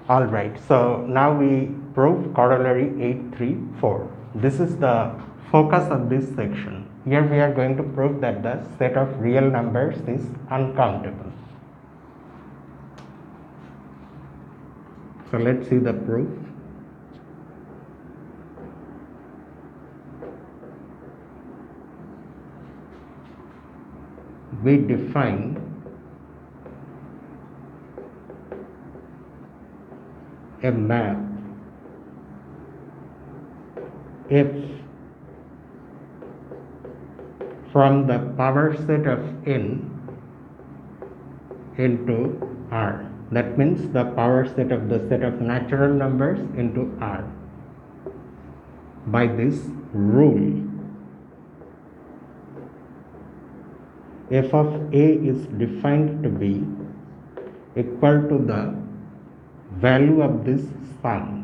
Alright, so now we prove corollary 834. This is the focus of this section. Here we are going to prove that the set of real numbers is uncountable. So let's see the proof. We define a map if from the power set of n into R. That means the power set of the set of natural numbers into R by this rule. F of A is defined to be equal to the value of this sum.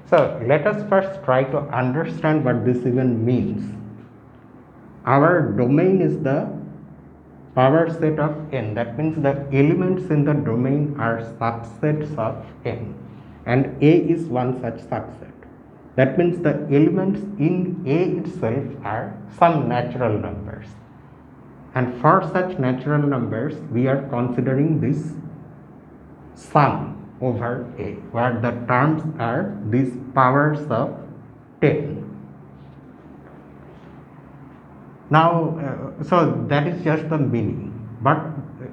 So let us first try to understand what this even means. Our domain is the power set of n. That means the elements in the domain are subsets of n, and A is one such subset. That means the elements in A itself are some natural numbers, and for such natural numbers we are considering this sum over A, where the terms are these powers of 10. Now, so that is just the meaning, but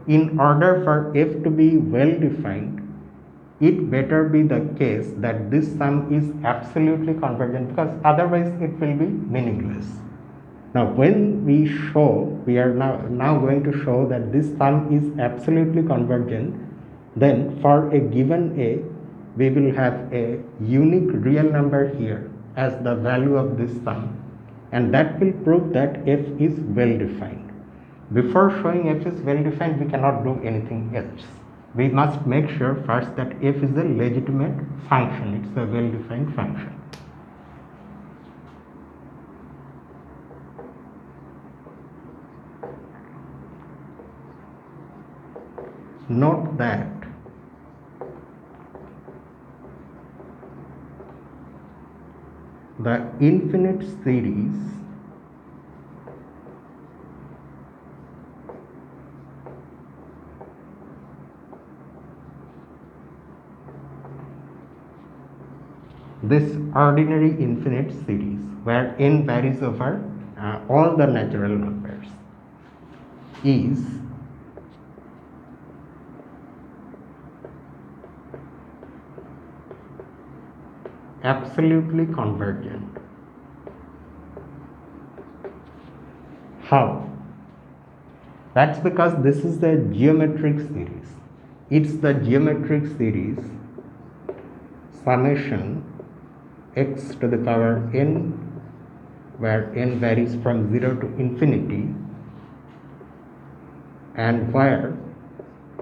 in order for f to be well defined, it better be the case that this sum is absolutely convergent, because otherwise it will be meaningless. Now when we show, we are now going to show that this sum is absolutely convergent, then for a given A, we will have a unique real number here as the value of this sum, and that will prove that f is well defined. Before showing f is well defined, we cannot do anything else. We must make sure first that f is a legitimate function, it's a well defined function. Note that the infinite series this ordinary infinite series where n varies over all the natural numbers is absolutely convergent. How? That's because this is the geometric series. It's the geometric series summation x to the power n, where n varies from 0 to infinity, and where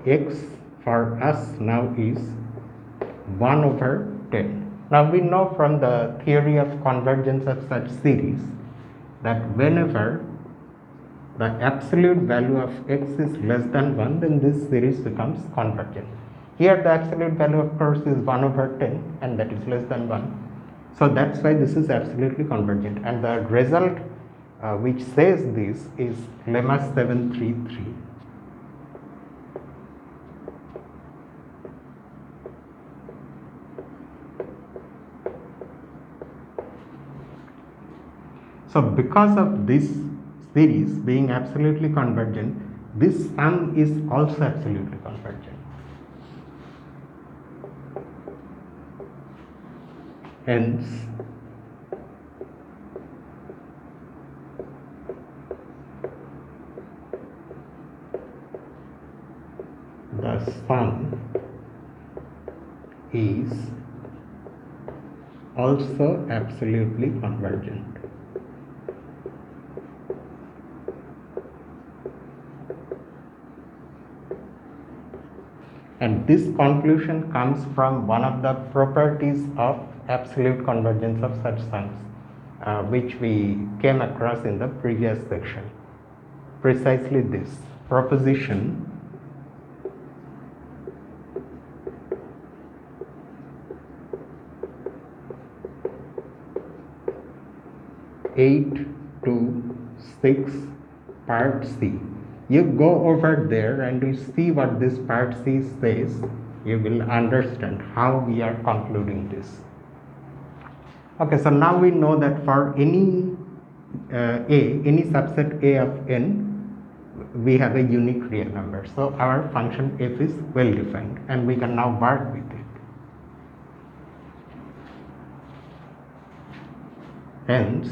x for us now is 1 over 10. Now we know from the theory of convergence of such series that whenever the absolute value of x is less than 1, then this series becomes convergent. Here the absolute value of course is 1 over 10, and that is less than 1. So that's why this is absolutely convergent, and the result which says this is lemma 733. So because of this series being absolutely convergent, this sum is also absolutely convergent. Hence, the sum is also absolutely convergent. And this conclusion comes from one of the properties of absolute convergence of such sums, which we came across in the previous section. precisely this proposition 8 to 6 part C. You go over there and you see what this part C says, you will understand how we are concluding this. Okay, so now we know that for any any subset A of n, we have a unique real number. So our function f is well defined and we can now work with it. Hence,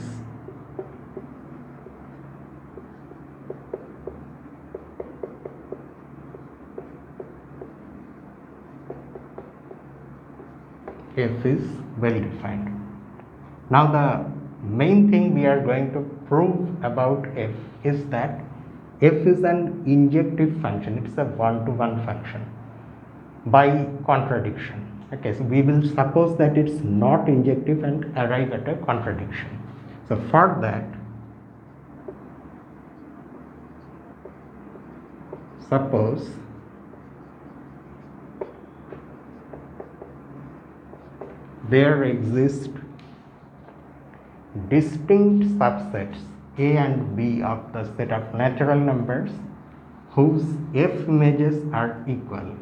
f is well defined. Now the main thing we are going to prove about f is that f is an injective function. It's a one-to-one function by contradiction. Okay, so we will suppose that it's not injective and arrive at a contradiction. So for that, suppose there exist distinct subsets A and B of the set of natural numbers whose f images are equal.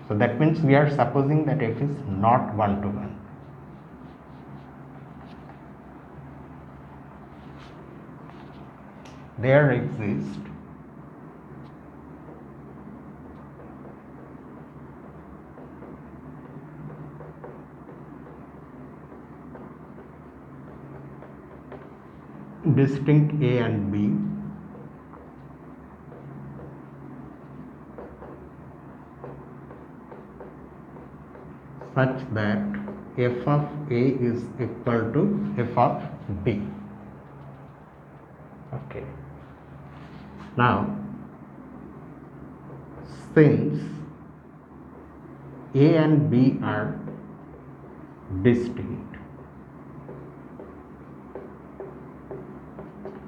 So that means we are supposing that f is not one-to-one. There exist distinct A and B such that f of A is equal to f of B. Okay. Now, since A and B are distinct,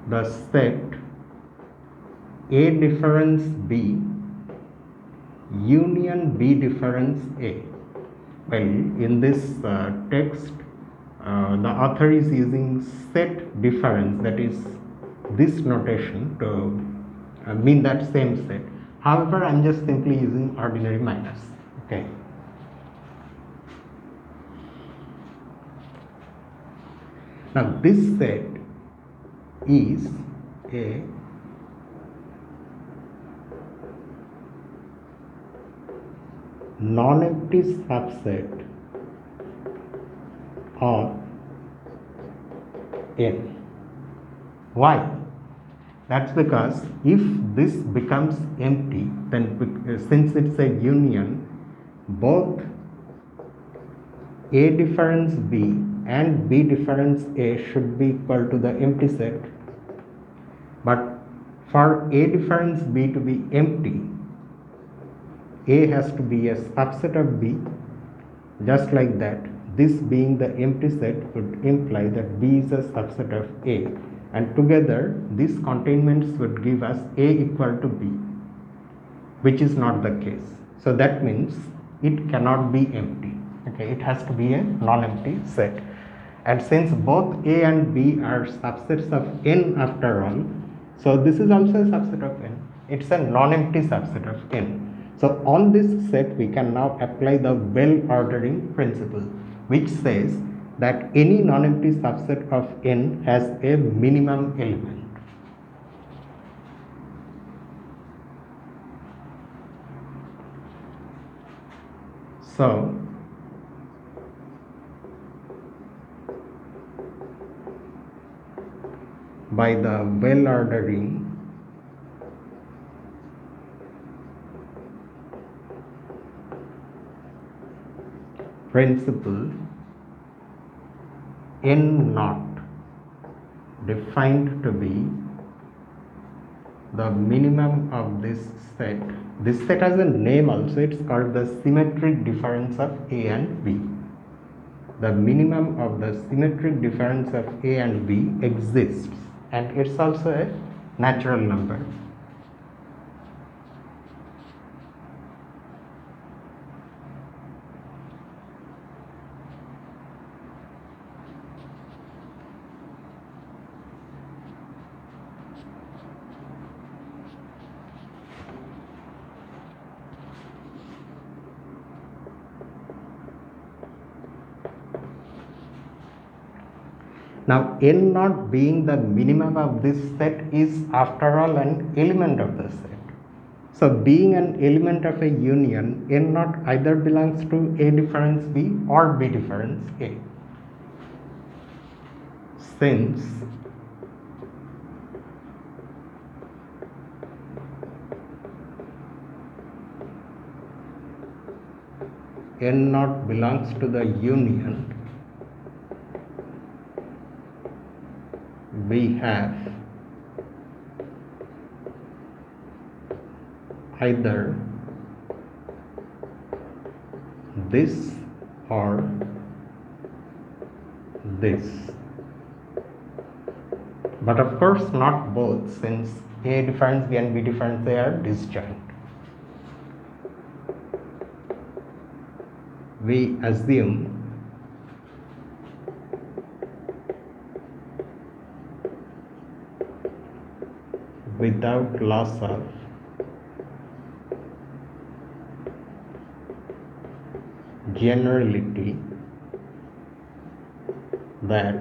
the set A difference B union B difference A. Well, in this text, the author is using set difference, that is this notation to mean that same set. However, I am just simply using ordinary minus. Okay. Now, this set is a non-empty subset of n. Why? That's because if this becomes empty, then since it's a union, both A difference B and B difference A should be equal to the empty set. But for A difference B to be empty, A has to be a subset of B. Just like that, this being the empty set would imply that B is a subset of A, and together these containments would give us A equal to B, which is not the case. So that means it cannot be empty. Okay, it has to be a non-empty set. And since both A and B are subsets of n after all, so this is also a subset of n. It's a non-empty subset of n. So on this set we can now apply the well-ordering principle, which says that any non-empty subset of n has a minimum element. So by the well-ordering principle, n naught defined to be the minimum of this set. This set has a name also, it's called the symmetric difference of A and B. The minimum of the symmetric difference of A and B exists, and it's also a natural number. Now, n naught being the minimum of this set is after all an element of the set. So, being an element of a union, n naught either belongs to A difference B or B difference A. Since n naught belongs to the union, we have either this or this, but of course not both, since A difference B and B difference A are disjoint. We assume without loss of generality that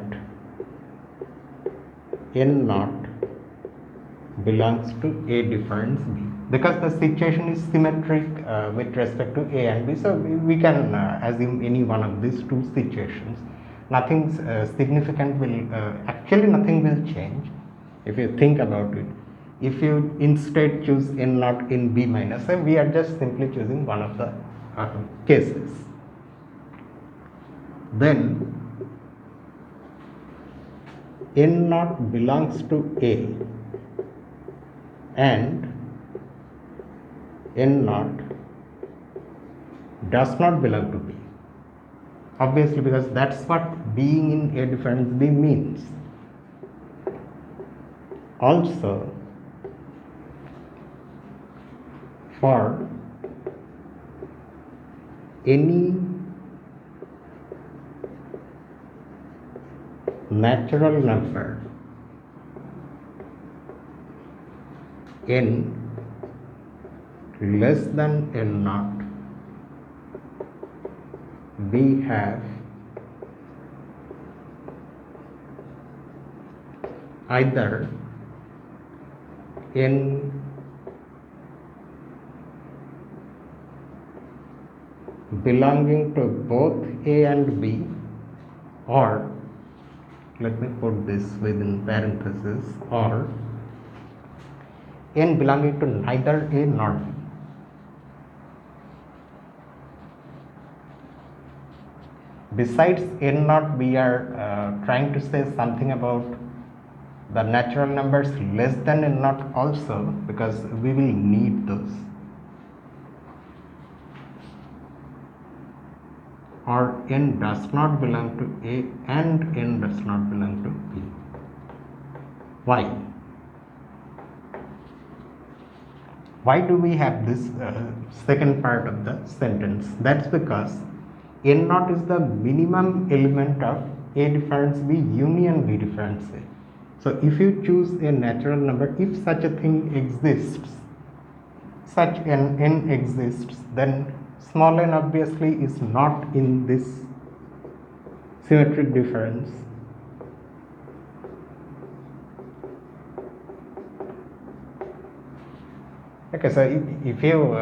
n naught belongs to A difference B, because the situation is symmetric with respect to A and B, so we can assume any one of these two situations. Nothing significant will actually nothing will change if you think about it. If you instead choose n naught in B minus A, we are just simply choosing one of the cases. Then n naught belongs to A and n naught does not belong to B. Obviously, because that's what being in A difference B means. Also, for any natural number n less than n naught, we have either n belonging to both A and B, or let me put this within parentheses, or n belonging to neither A nor B. Besides n naught, we are trying to say something about the natural numbers less than n naught also, because we will need those. Or n does not belong to A and n does not belong to B. Why? Why do we have this second part of the sentence? That's because n naught is the minimum element of A difference B union B difference A. So if you choose a natural number, if such a thing exists, such an n exists, then small n obviously is not in this symmetric difference. Okay, so if you,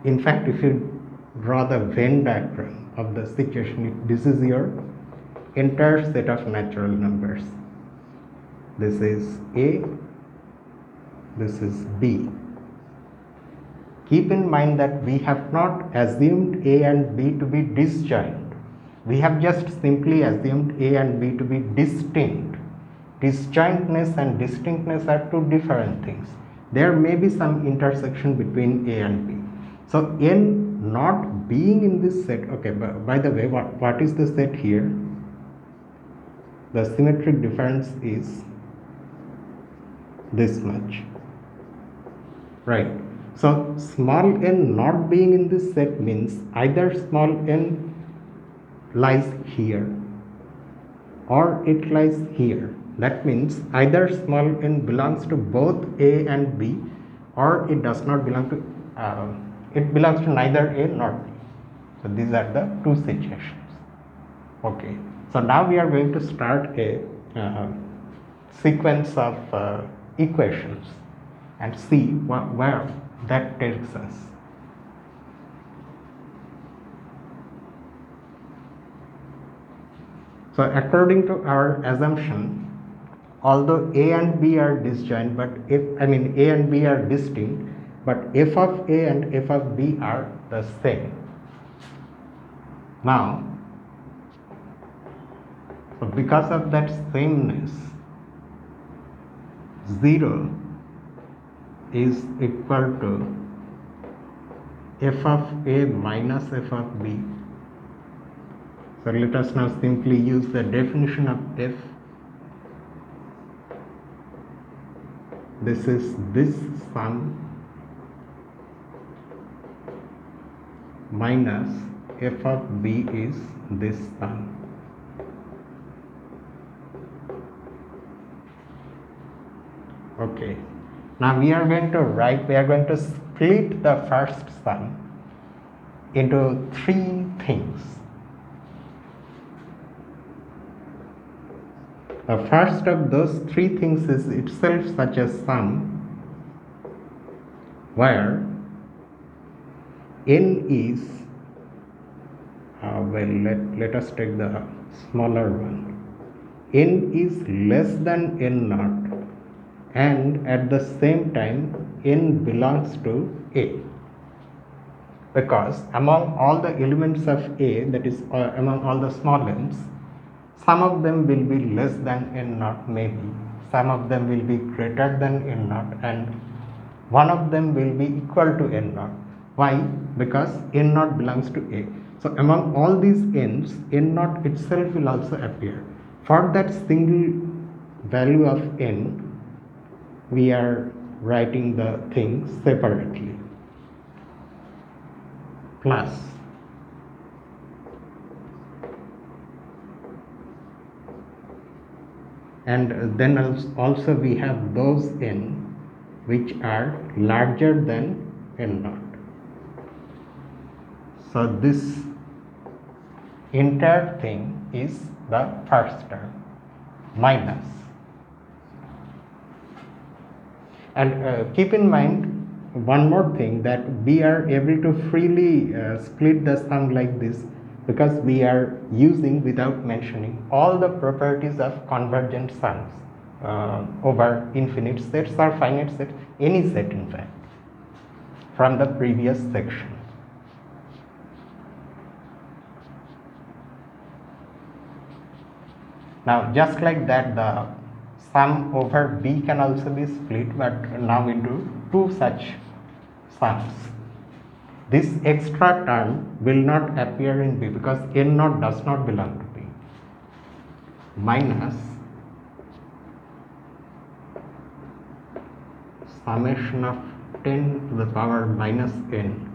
in fact, if you draw the Venn diagram of the situation, this is your entire set of natural numbers. This is A, this is B. Keep in mind that we have not assumed A and B to be disjoint. We have just simply assumed A and B to be distinct. Disjointness and distinctness are two different things. There may be some intersection between A and B. So n not being in this set, okay, by the way, what is the set here? The symmetric difference is this much, right? So small n not being in this set means either small n lies here or it lies here. That means either small n belongs to both A and B, or it does not belong to it belongs to neither A nor B. So these are the two situations. Okay, so now we are going to start a sequence of equations and see where that takes us. So according to our assumption, although A and B are disjoint, but A and B are distinct, but f of A and f of B are the same. Now, so because of that sameness, 0 is equal to f of A minus f of B. So let us now simply use the definition of f. This is this sum minus f of B is this sum. Okay, now we are going to split the first sum into three things. The first of those three things is itself such a sum where n is let us take the smaller one. N is less than n naught, and at the same time n belongs to A, because among all the elements of A, that is among all the small n's, some of them will be less than n naught, maybe some of them will be greater than n naught, and one of them will be equal to n naught. Why? Because n naught belongs to A. So among all these n's, n naught itself will also appear. For that single value of n, we are writing the thing separately. Plus and then also we have those n which are larger than n naught. So this entire thing is the first term minus. And keep in mind one more thing, that we are able to freely split the sum like this because we are using, without mentioning, all the properties of convergent sums over infinite sets or finite sets, any set in fact, from the previous section. Now just like that, the sum over B can also be split, but now into two such sums. This extra term will not appear in B because n naught does not belong to B. Minus summation of 10 to the power minus n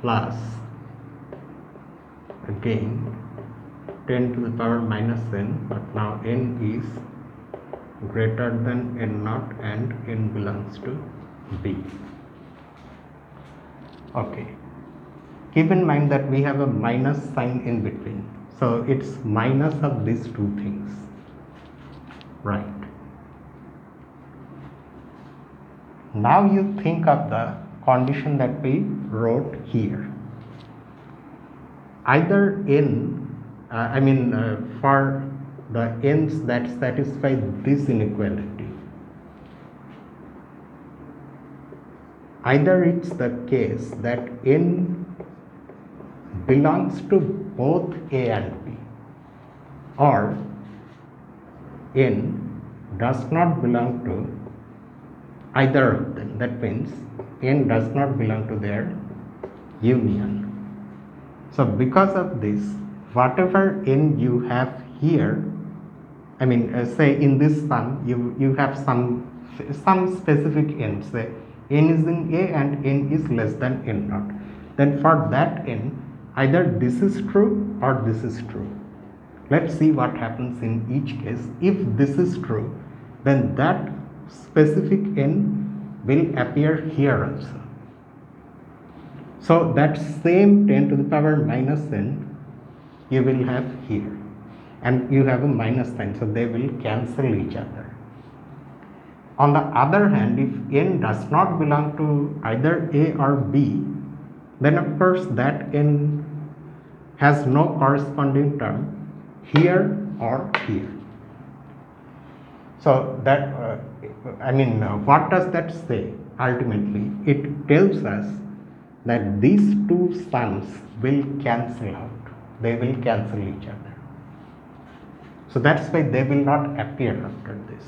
plus again 10 to the power minus n, but now n is greater than n naught and n belongs to B. Okay, keep in mind that we have a minus sign in between, so it's minus of these two things, right? Now you think of the condition that we wrote here. Either n, for the n's that satisfy this inequality, either it's the case that n belongs to both A and B, or n does not belong to either of them. That means n does not belong to their union. So because of this, whatever n you have here, I mean, say in this sum, you have some specific n, say n is in A and n is less than n naught. Then for that n, either this is true or this is true. Let's see what happens in each case. If this is true, then that specific n will appear here also. So that same 10 to the power minus n you will have here, and you have a minus sign, so they will cancel each other. On the other hand, if n does not belong to either A or B, then of course that n has no corresponding term here or here. So that what does that say? Ultimately, it tells us that these two sums will cancel out. They will cancel each other. So that's why they will not appear after this.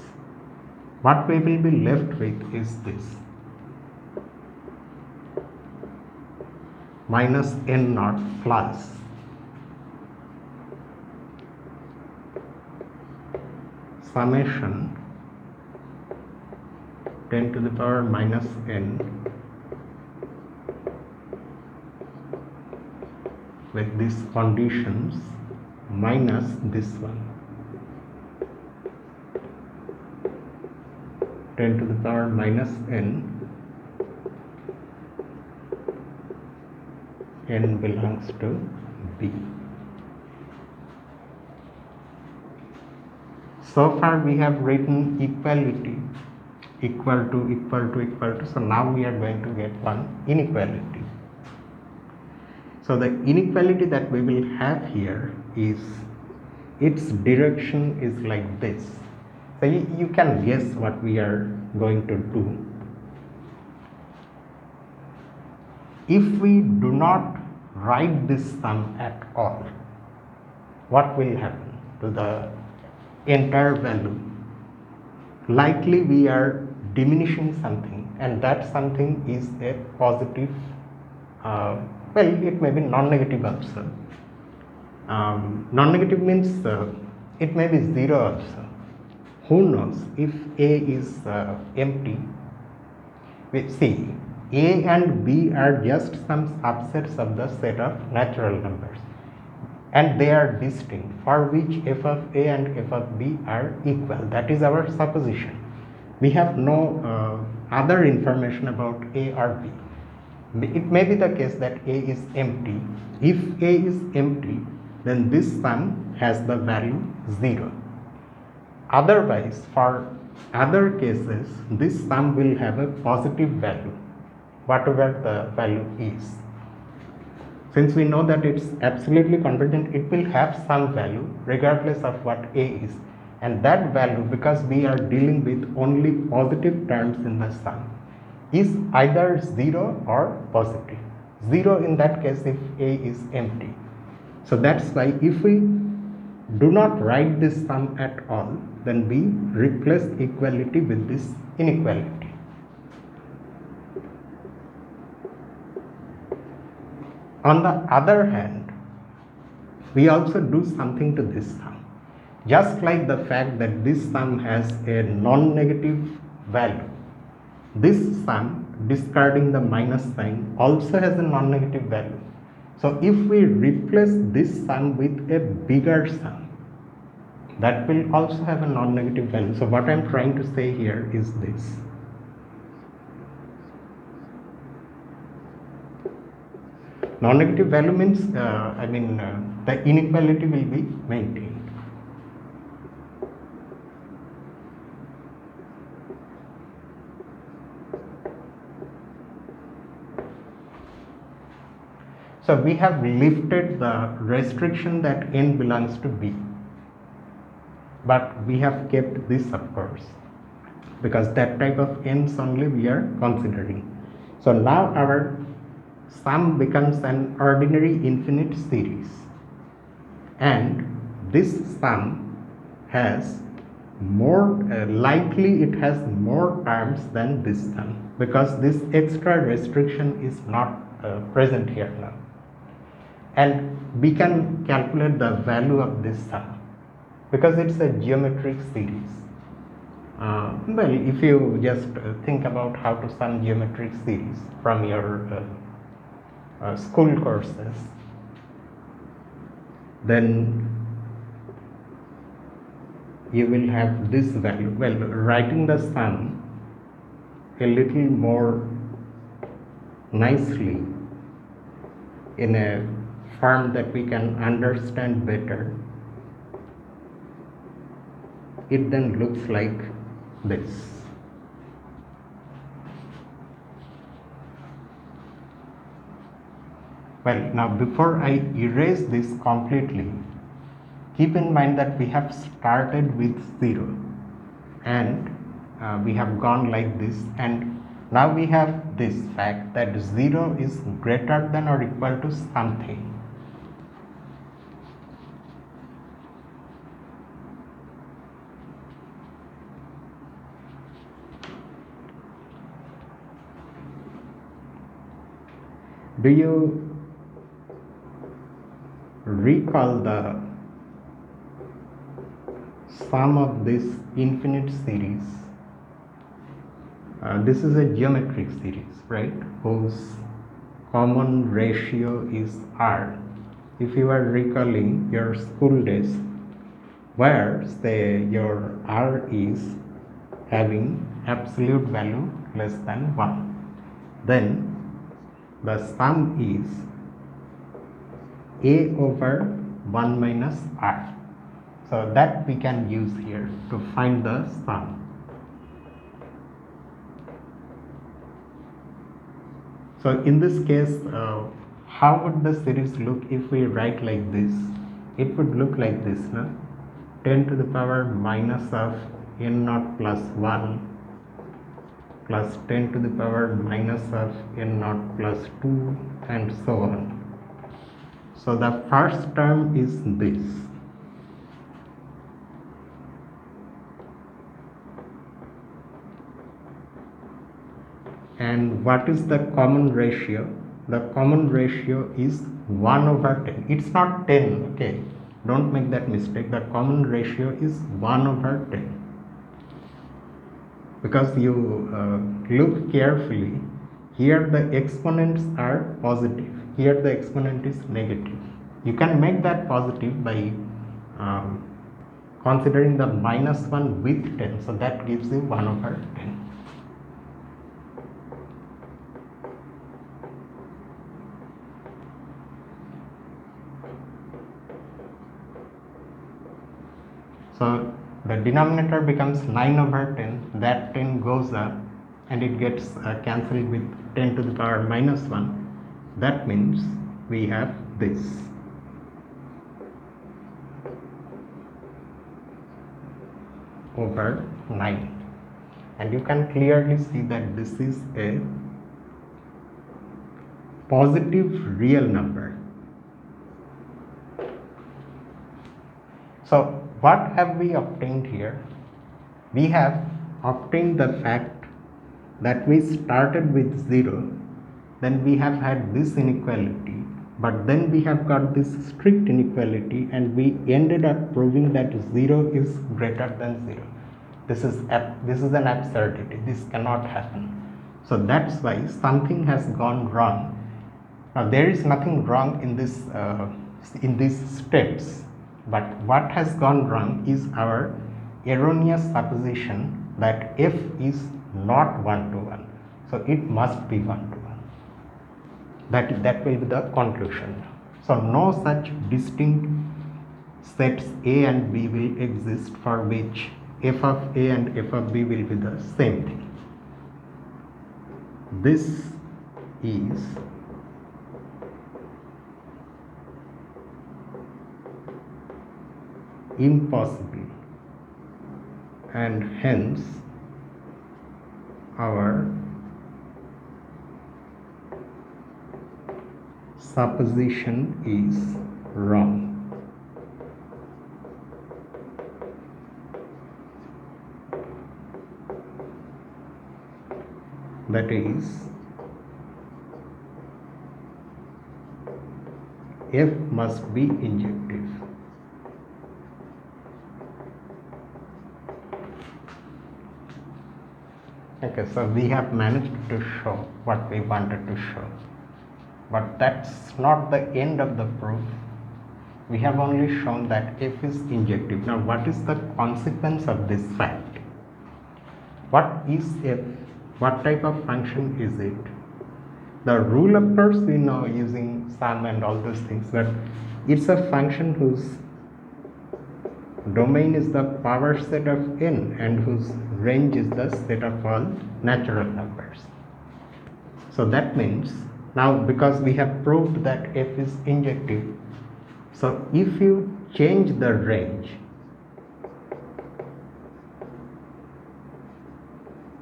What we will be left with is this minus n naught plus summation 10 to the power minus n with these conditions minus this one 10 to the power minus n belongs to B. So far we have written equality equal to, so now we are going to get one inequality. So the inequality that we will have here is, its direction is like this. So you can guess what we are going to do. If we do not write this sum at all, what will happen to the entire value? Likely we are diminishing something, and that something is a positive, it may be non-negative also. Non-negative means it may be 0 also. Who knows? If A is empty, see, A and B are just some subsets of the set of natural numbers, and they are distinct, for which f of A and f of B are equal. That is our supposition. We have no other information about A or B. It may be the case that A is empty. If A is empty, then this sum has the value 0. Otherwise, for other cases, this sum will have a positive value, whatever the value is. Since we know that it's absolutely convergent, it will have some value regardless of what A is. And that value, because we are dealing with only positive terms in the sum, is either 0 or positive. 0 in that case if A is empty. So that's why if we do not write this sum at all, then we replace equality with this inequality. On the other hand, we also do something to this sum. Just like the fact that this sum has a non-negative value, this sum, discarding the minus sign, also has a non-negative value. So if we replace this sum with a bigger sum, that will also have a non-negative value. So what I am trying to say here is this. Non-negative value means, the inequality will be maintained. So we have lifted the restriction that n belongs to B, but we have kept this, of course, because that type of n's only we are considering. So now our sum becomes an ordinary infinite series, and this sum has more, likely it has more terms than this sum, because this extra restriction is not present here now. and we can calculate the value of this sum because it's a geometric series. Well, if you just think about how to sum geometric series from your school courses, then you will have this value. Well, writing the sum a little more nicely in a form that we can understand better, it then looks like this. Well, now before I erase this completely, keep in mind that we have started with 0 and we have gone like this, and now we have this fact that 0 is greater than or equal to something. Do you recall the sum of this infinite series? This is a geometric series, right, whose common ratio is R. If you are recalling your school days, where say your R is having absolute value less than 1, then the sum is A over 1 minus R. So that we can use here to find the sum. So in this case, how would the series look if we write like this? It would look like this, no? 10 to the power minus of n naught plus 1 plus 10 to the power minus of n naught plus 2 and so on. So the first term is this. And what is the common ratio? The common ratio is 1 over 10. It's not 10, okay? Don't make that mistake. The common ratio is 1 over 10. Because you look carefully, here the exponents are positive. Here the exponent is negative. You can make that positive by considering the minus 1 with 10. So that gives you 1 over 10. So the denominator becomes 9 over 10, that 10 goes up and it gets cancelled with 10 to the power minus 1. That means we have this. Over 9. And you can clearly see that this is a positive real number. So what have we obtained here? We have obtained the fact that we started with 0, then we have had this inequality, but then we have got this strict inequality and we ended up proving that 0 is greater than 0. This is an absurdity. This cannot happen. So that's why something has gone wrong. Now there is nothing wrong in these steps. But what has gone wrong is our erroneous supposition that f is not 1 to 1. So it must be 1 to 1. That will be the conclusion. So no such distinct sets A and B will exist for which f of A and f of B will be the same thing. This is impossible, and hence our supposition is wrong. That is, F must be injective. Okay, so we have managed to show what we wanted to show, but that's not the end of the proof. We have only shown that F is injective. Now, what is the consequence of this fact? What is F? What type of function is it? The rule, of course, we know using sum and all those things, but it's a function whose domain is the power set of n and whose range is the set of all natural numbers. So that means now, because we have proved that F is injective, so if you change the range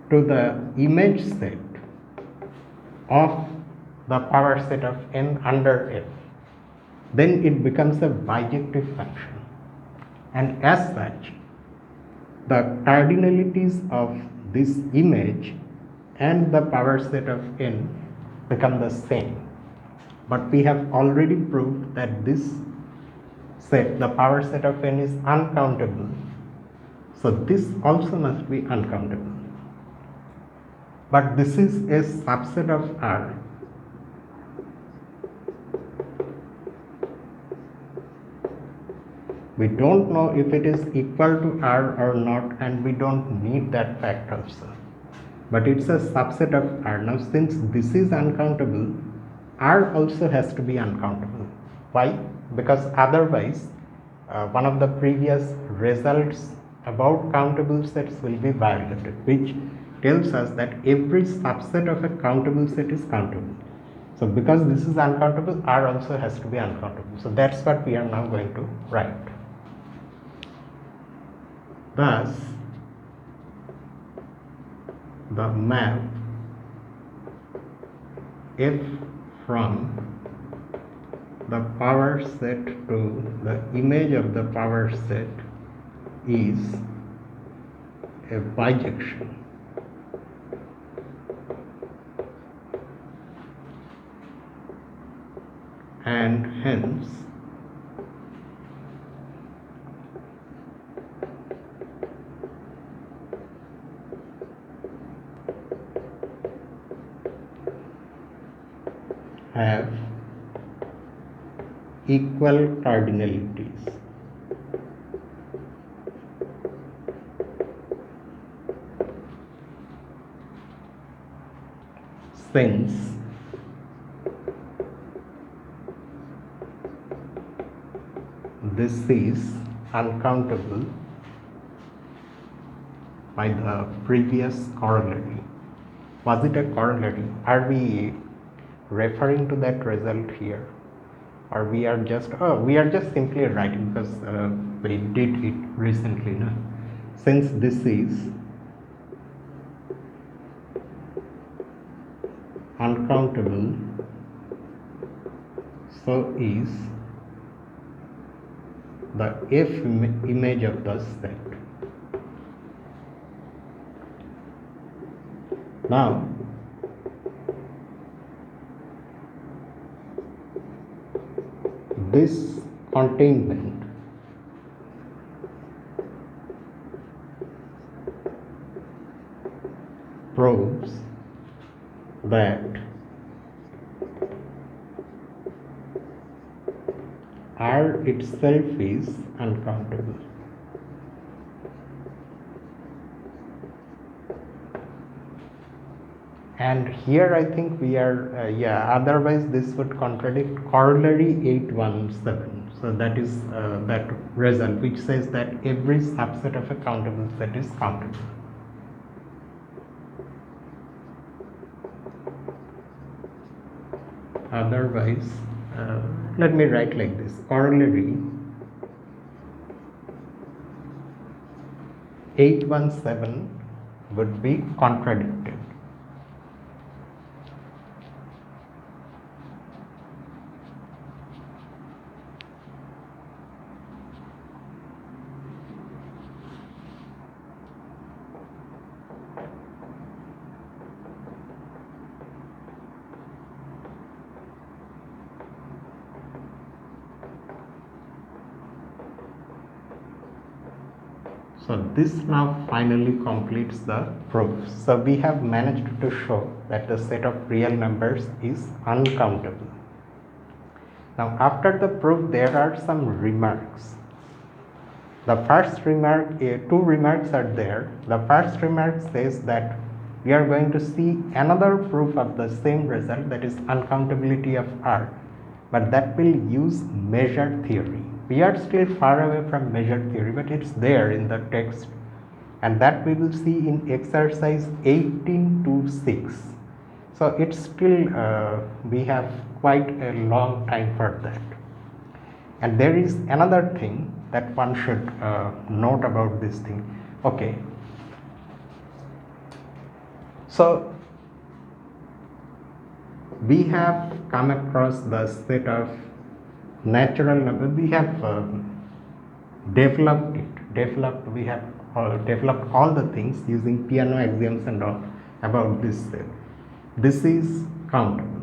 to the image set of the power set of n under F, then it becomes a bijective function, and as such the cardinalities of this image and the power set of n become the same. But we have already proved that this set, the power set of n, is uncountable, so this also must be uncountable. But this is a subset of R. We don't know if it is equal to R or not, and we don't need that fact also. But it's a subset of R. Now, since this is uncountable, R also has to be uncountable. Why? Because otherwise, one of the previous results about countable sets will be violated, which tells us that every subset of a countable set is countable. So because this is uncountable, R also has to be uncountable. So that's what we are now going to write. Thus, the map F from the power set to the image of the power set is a bijection. And hence have equal cardinalities. Since this is uncountable by the previous corollary. Was it a corollary? Are we referring to that result here, or we are just simply writing because we did it recently, no? Since this is uncountable, so is the F image of the set. Now, this containment proves that R itself is uncountable. And here I think we are, otherwise this would contradict corollary 817. So that is that result which says that every subset of a countable set is countable. Otherwise, let me write like this: corollary 817 would be contradicted. So this now finally completes the proof. So we have managed to show that the set of real numbers is uncountable. Now after the proof there are some remarks. The first remark, two remarks are there. The first remark says that we are going to see another proof of the same result, that is uncountability of R, but that will use measure theory. We are still far away from measure theory, but it's there in the text, and that we will see in exercise 18 to 6. So it's still, we have quite a long time for that. And there is another thing that one should note about this thing. Okay. So we have come across the set of natural numbers. We have developed it. We have developed all the things using piano axioms and all about this set. This is countable.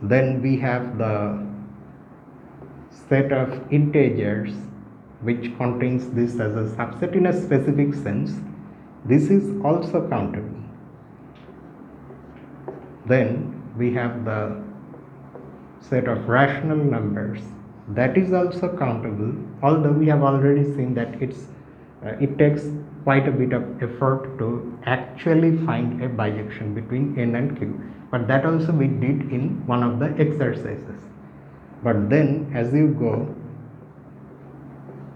Then we have the set of integers which contains this as a subset in a specific sense. This is also countable. Then we have the set of rational numbers, that is also countable, although we have already seen that it takes quite a bit of effort to actually find a bijection between n and q, but that also we did in one of the exercises. But then as you go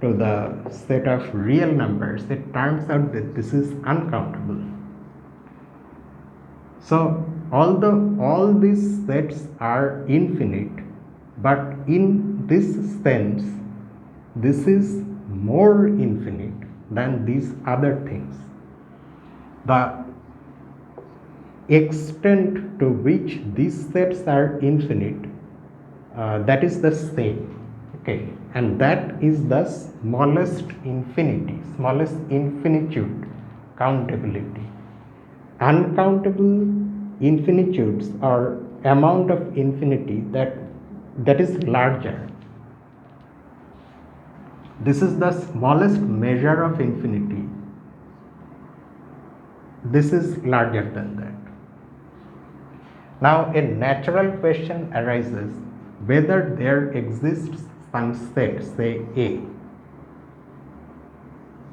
to the set of real numbers, it turns out that this is uncountable. So although all these sets are infinite, but in this sense, this is more infinite than these other things. The extent to which these sets are infinite, that is the same. Okay, and that is the smallest infinitude countability. Uncountable infinitudes or amount of infinity that is larger. This is the smallest measure of infinity. This is larger than that. Now a natural question arises whether there exists some set, say A,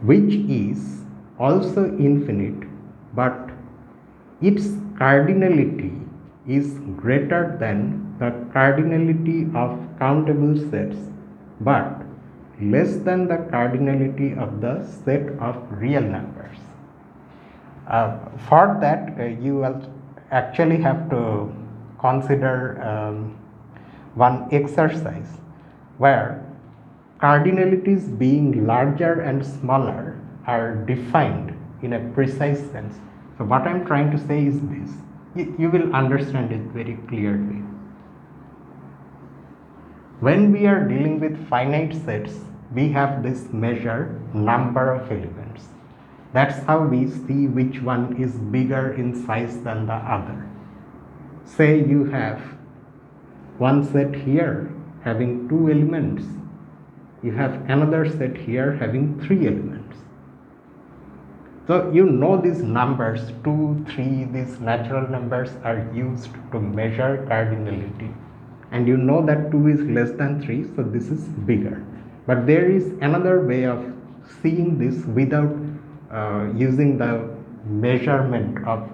which is also infinite, but its cardinality is greater than the cardinality of countable sets, but less than the cardinality of the set of real numbers. For that, you will actually have to consider one exercise where cardinalities being larger and smaller are defined in a precise sense. So what I am trying to say is this, you will understand it very clearly. When we are dealing with finite sets, we have this measure number of elements. That's how we see which one is bigger in size than the other. Say you have one set here having 2 elements. You have another set here having 3 elements. So you know these numbers 2, 3, these natural numbers are used to measure cardinality, and you know that 2 is less than 3, so this is bigger. But there is another way of seeing this without using the measurement of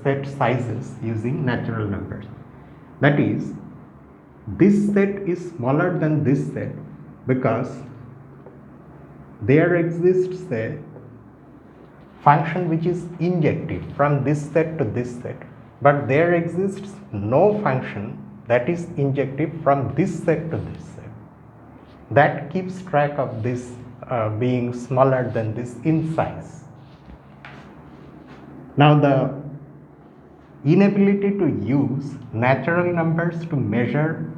set sizes using natural numbers. That is, this set is smaller than this set because there exists a function which is injective from this set to this set, but there exists no function that is injective from this set to this set. That keeps track of this being smaller than this in size. Now the inability to use natural numbers to measure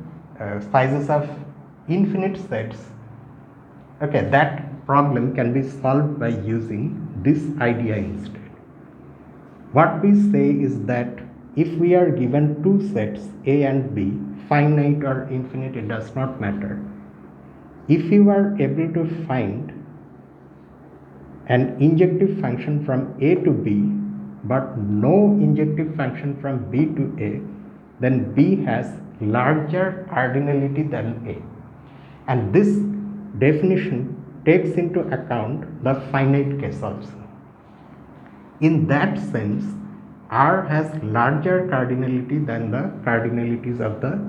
sizes of infinite sets, okay, that problem can be solved by using this idea instead. What we say is that if we are given two sets A and B, finite or infinite, it does not matter. If you are able to find an injective function from A to B, but no injective function from B to A, then B has larger cardinality than A. And this definition takes into account the finite case also. In that sense, R has larger cardinality than the cardinalities of the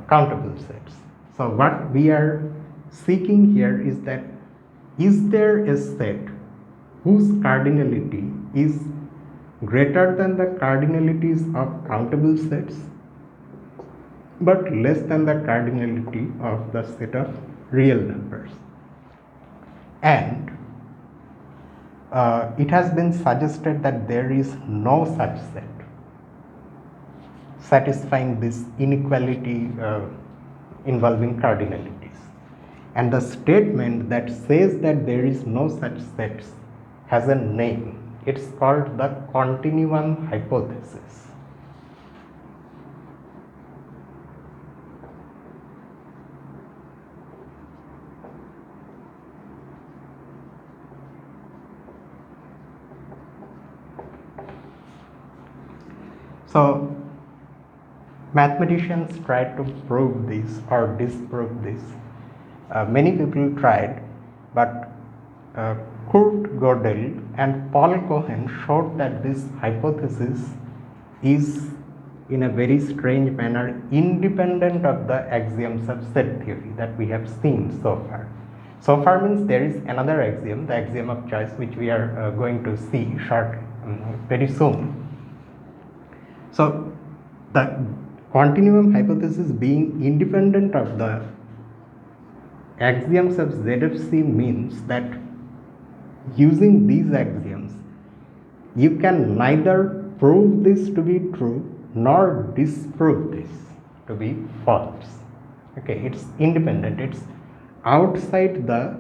countable sets. So what we are seeking here is that, is there a set whose cardinality is greater than the cardinalities of countable sets but less than the cardinality of the set of real numbers? And it has been suggested that there is no such set satisfying this inequality involving cardinalities. And the statement that says that there is no such sets has a name. It's called the continuum hypothesis. So mathematicians tried to prove this or disprove this. Many people tried, but Kurt Gödel and Paul Cohen showed that this hypothesis is in a very strange manner independent of the axioms of set theory that we have seen so far. So far means there is another axiom, the axiom of choice, which we are going to see very soon. So the continuum hypothesis being independent of the axioms of ZFC means that using these axioms, you can neither prove this to be true nor disprove this to be false. Okay, it's independent, it's outside the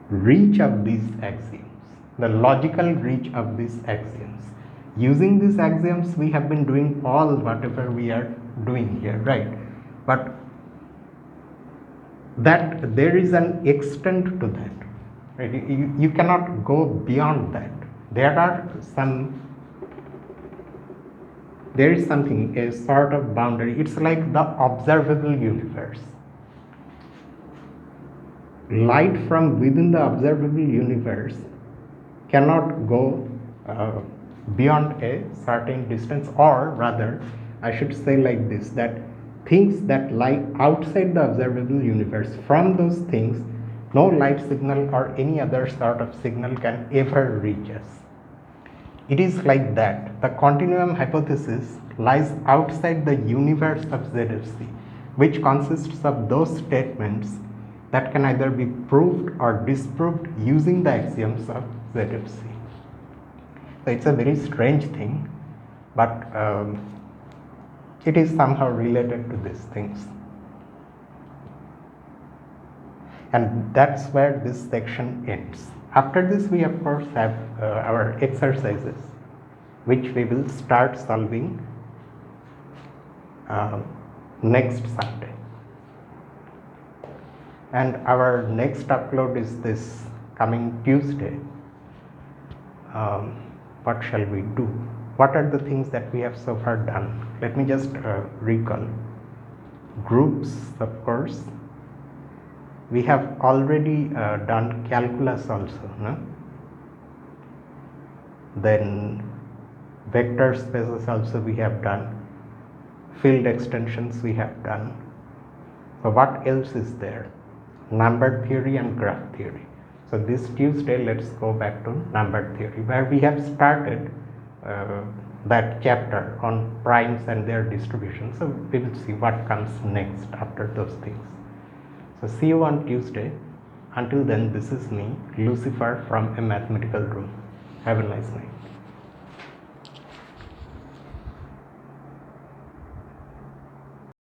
reach of these axioms, the logical reach of these axioms. Using these axioms, we have been doing all whatever we are doing here, right? But that there is an extent to that, right? You cannot go beyond that. There is something, a sort of boundary. It's like the observable universe. Light from within the observable universe cannot go beyond a certain distance, or rather I should say like this, that things that lie outside the observable universe, from those things no light signal or any other sort of signal can ever reach us. It is like that. The continuum hypothesis lies outside the universe of ZFC, which consists of those statements that can either be proved or disproved using the axioms of ZFC. So it's a very strange thing, but it is somehow related to these things. And that's where this section ends. After this, we of course have our exercises, which we will start solving next Sunday. And our next upload is this coming Tuesday. What shall we do? What are the things that we have so far done? Let me just recall. Groups, of course. We have already done calculus also, no? Then vector spaces also we have done. Field extensions we have done. So what else is there? Number theory and graph theory. So this Tuesday, let's go back to number theory, where we have started that chapter on primes and their distribution. So we will see what comes next after those things. So see you on Tuesday. Until then, this is me, Lucifer, from a mathematical room. Have a nice night.